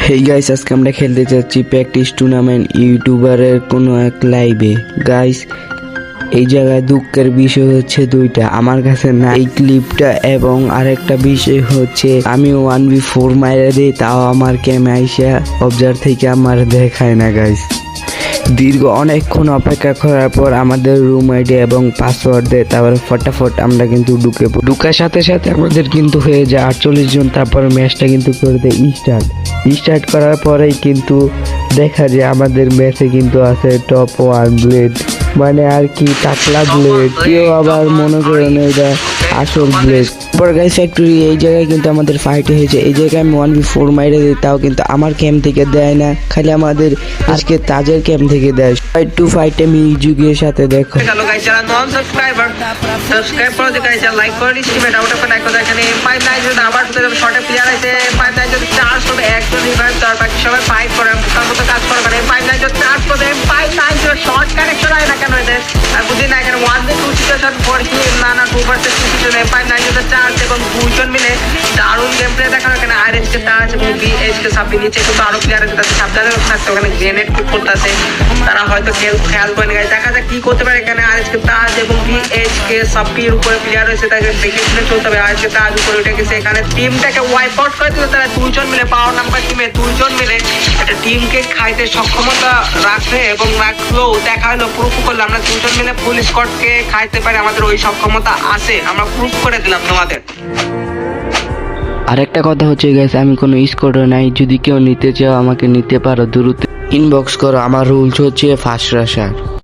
Hey guys, আজকে আমরা খেলতে যাচ্ছি প্র্যাকটিস টুর্নামেন্ট ইউটিউবারের কোনো এক লাইভে। গাইস, এই জায়গায় দুঃখের বিষয় হচ্ছে দুইটা, আমার কাছে না এই ক্লিপটা, এবং আরেকটা বিষয় হচ্ছে আমি 1v4 মাইরে দিই, তাও আমার ক্যামে আইসা অবজার্ভ থেকে আমার দেখায় না। গাইস, দীর্ঘ অনেকক্ষণ অপেক্ষা করার পর আমাদের রুম আইডি এবং পাসওয়ার্ড দেয়, তারপরে ফটাফট আমরা কিন্তু ঢুকার সাথে সাথে আমাদের কিন্তু হয়ে যায় 48 জন। তারপর ম্যাচটা কিন্তু করে দেয় স্টার্ট করার পরেই কিন্তু দেখা যায় আমাদের ম্যাচে কিন্তু আছে টপ 1 ব্লেড, মানে আর কি টাকলা ব্লেড, কেউ আবার মনে করেন এটা আসল ব্লেড। তারপর গাইস ফ্যাক্টরি, এই জায়গায় কিন্তু আমাদের ফাইট হয়েছে। এই জায়গায় আমি 1v4 মাইরে দিই, তাও কিন্তু আমার ক্যাম্প থেকে দেয় না, খালি আমাদের আজকে তাজের ক্যাম্প থেকে দেয়। ফাইট টু ফাইটে মিউজিকের সাথে দেখো। হ্যালো গাইস, যারা নন সাবস্ক্রাইবার সাবস্ক্রাইব করে দিন গাইস, লাইক করে দিন, স্ট্রিমে ডাউট করে লাইক করে দেন। এখানে 59 যদি আবার শর্টে প্লেয়ার আছে, 59 যদি চার্জ করবে একজন রিভাইভ, তার বাকি সবাই ফাইট করে তার মতো কাজ করে। মানে 59 যদি চার্জ করবে, 59 যদি শর্ট কানেকশন হয় না কেন এদের, আর বুঝি না এখানে 1v2 সিচুয়েশন ফর কি না 2 ভার্সেস 2 সিচুয়েশনে 59 যদি চার্জ এবং দুইজন মিলে দারুণ গেম প্লে দেখানো। এখানে আরএসকে টাচ এবং বিএইচকে সাবি নিচে কিন্তু আরো প্লেয়ার আছে, তাদের সাবধানে থাকতে, ওখানে গ্রেনেড কিক করতেছে, তারা হয়তো খেয়াল করে গাইস। দেখা যাক কি করতে পারে এখানে। আরএসকে টাচ এবং বিএইচকে সাবির উপরে প্লেয়ার রয়েছে, তাকে দেখে শুনে চলতে হবে। আরএসকে টাচ উপরে উঠে গেছে, এখানে টিমটাকে ওয়াইপ আউট করে দিল তারা দুইজন মিলে। পাওয়ার নাম্বার টিমে দুইজন মিলে একটা টিমকে খাইতে সক্ষমতা রাখে এবং রাখলেও দেখা হলো প্রুফ করলো আমরা দুজন মিলে ফুল স্কোয়াডকে খাইতে পারি, আমাদের ওই সক্ষমতা আছে, আমরা প্রুফ করে দিলাম তোমাদের। আরেকটা কথা হচ্ছে গাইস, আমি কোনো স্কোয়াডও নাই, যদি কেউ নিতে চাও আমাকে নিতে পারো, দ্রুত ইনবক্স করো। আমার রুলস হচ্ছে ফার্স্ট রাশার।